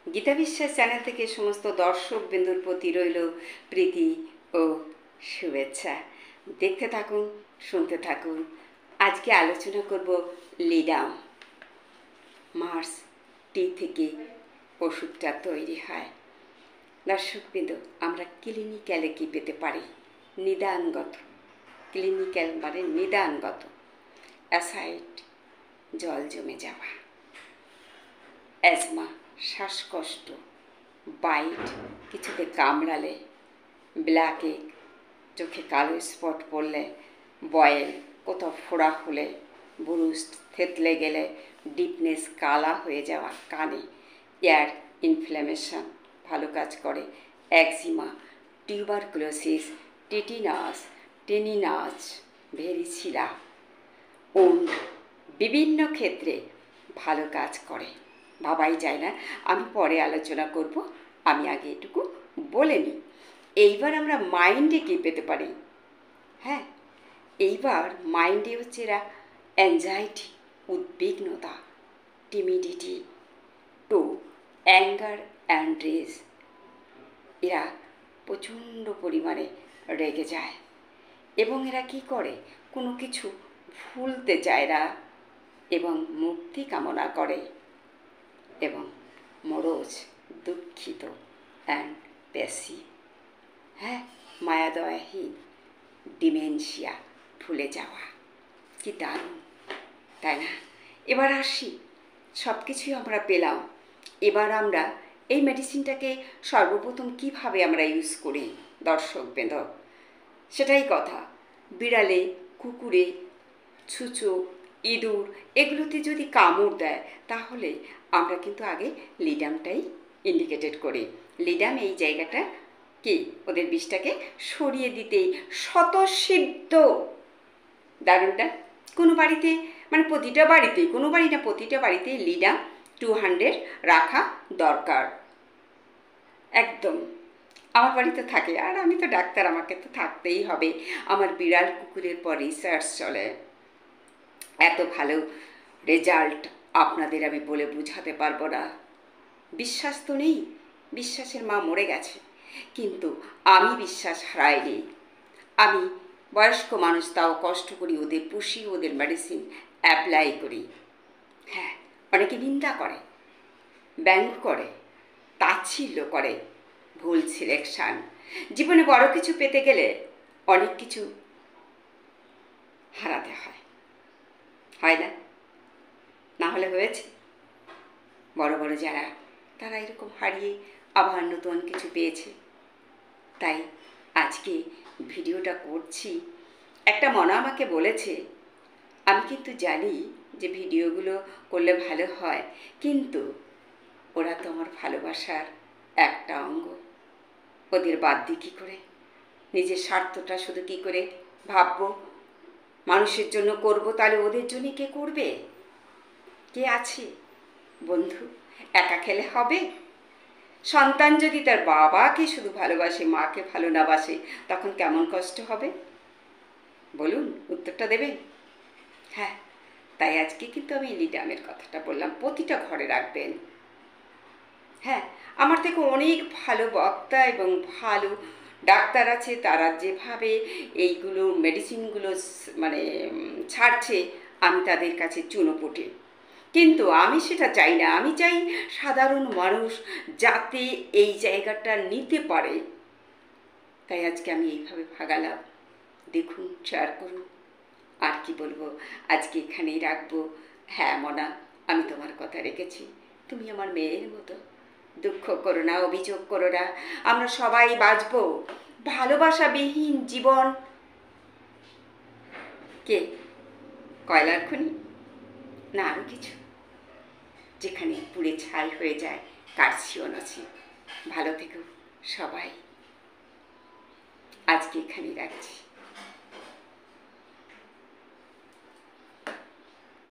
গীতা বিশ্বাস চ্যানেল থেকে সমস্ত দর্শক বিন্দুর প্রতি রইল প্রীতি ও শুভেচ্ছা। দেখতে থাকুন, শুনতে থাকুন। আজকে আলোচনা করব লিডাম। মার্স টি থেকে ওষুধটা তৈরি হয়। দর্শকবৃন্দ, আমরা ক্লিনিক্যালে কি পেতে পারি? নিদানগত। ক্লিনিক্যাল মানে নিদানগত। অ্যাসাইড, জল জমে যাওয়া, অ্যাজমা, শ্বাসকষ্ট, বাইট, কিছুতে কামড়ালে, ব্ল্যাকে, চোখে কালো স্পট পড়লে, বয়েল, কোথাও ফোড়া হলে, বুরুস থেতলে গেলে, ডিপনেস, কালা হয়ে যাওয়া কানে, এয়ার ইনফ্ল্যামেশন ভালো কাজ করে, একজিমা, টিউবারকুলোসিস, টেনিনাস, ভেরিসিলা, ওন্ড বিভিন্ন ক্ষেত্রে ভালো কাজ করে। ভাবাই যায় না। আমি পরে আলোচনা করব, আমি আগে এটুকু বলে নিই। এইবার আমরা মাইন্ডে কী পেতে পারি? হ্যাঁ, এইবার মাইন্ডে হচ্ছে এরা অ্যাংজাইটি, উদ্বিগ্নতা, timidity, to anger and rage. এরা প্রচণ্ড পরিমাণে রেগে যায় এবং এরা কি করে? কোনো কিছু ভুলতে চায় না এবং মুক্তি কামনা করে এবং মরোজ, দুঃখিত অ্যান্ড প্যাসিভ। হ্যাঁ, মায়াদয়াহীন, ডিমেনশিয়া, ভুলে যাওয়া। কি দারুণ, তাই না? এবার আসি, সব কিছুই আমরা পেলাম। এবার আমরা এই মেডিসিনটাকে সর্বপ্রথম কিভাবে আমরা ইউজ করি দর্শকবৃন্দ, সেটাই কথা। বিড়ালে, কুকুরে, ছুঁচো, ইঁদুর এগুলোতে যদি কামড় দেয় তাহলে আমরা কিন্তু আগে লিডামটাই ইন্ডিকেটেড করি। লিডাম এই জায়গাটা কি ওদের বিষটাকে সরিয়ে দিতেই স্বতঃসিদ্ধ। দারুণটা। কোনো বাড়িতে, মানে প্রতিটা বাড়িতেই, কোনো বাড়ি না প্রতিটা বাড়িতেই লিডাম 200 রাখা দরকার। একদম আমার বাড়িতে থাকে, আর আমি তো ডাক্তার, আমাকে তো থাকতেই হবে। আমার বিড়াল কুকুরের পর রিসার্চ চলে, এত ভালো রেজাল্ট আপনাদের আমি বলে বোঝাতে পারবো না। বিশ্বাস তো নেই, বিশ্বাসের মা মরে গেছে, কিন্তু আমি বিশ্বাস হারাইনি। আমি বয়স্ক মানুষ, তাও কষ্ট করি, ওদের পুষি, ওদের মেডিসিন অ্যাপ্লাই করি। হ্যাঁ, অনেকে নিন্দা করে, ব্যঙ্গ করে, তাচ্ছিল্য করে, ভুল সিলেকশান। জীবনে বড় কিছু পেতে গেলে অনেক কিছু হারাতে হয়, হয় না? না হলে হয়েছে বড় বড় যারা, তারা এরকম হারিয়ে আবার নতুন কিছু পেয়েছে। তাই আজকে ভিডিওটা করছি। একটা মনা আমাকে বলেছে, আমি কিন্তু জানি যে ভিডিওগুলো করলে ভালো হয়, কিন্তু ওরা তো আমার ভালোবাসার একটা অঙ্গ, ওদের বাদ দিই কী করে? নিজের স্বার্থটা শুধু কী করে ভাববো? মানুষের জন্য করব, তাহলে ওদের জন্য কে করবে? কে আছে? বন্ধু, একা খেলে হবে? সন্তান যদি তার বাবাকে শুধু ভালোবাসে, মাকে ভালো না বাসে, তখন কেমন কষ্ট হবে বলুন? উত্তরটা দেবেন? হ্যাঁ, তাই আজকে কিন্তু আমি লিডামের কথাটা বললাম, প্রতিটা ঘরে রাখবেন। হ্যাঁ, আমার থেকে অনেক ভালো বক্তা এবং ভালো ডাক্তার আছে, তারা যেভাবে এইগুলো মেডিসিনগুলো মানে ছাড়ছে, আমি তাদের কাছে চুনোপুটে। কিন্তু আমি সেটা চাই না। আমি চাই সাধারণ মানুষ যাতে এই জায়গাটা নিতে পারে। তাই আজকে আমি এইভাবে ভাগালাম। দেখুন, শেয়ার করুন। আর কি বলবো, আজকে এখানেই রাখবো। হ্যাঁ মনা, আমি তোমার কথা রেখেছি, তুমি আমার মেয়ের মতো। দুঃখ করো না, অভিযোগ করো না, আমরা সবাই বাঁচবো ভালোবাসাবিহীন জীবন। কে কয়লার খনি না আরও কিছু, যেখানে পুড়ে ছাই হয়ে যায়, কার্সিয়ন আছে। ভালো থেকো সবাই, আজকে এখানেই রাখছি।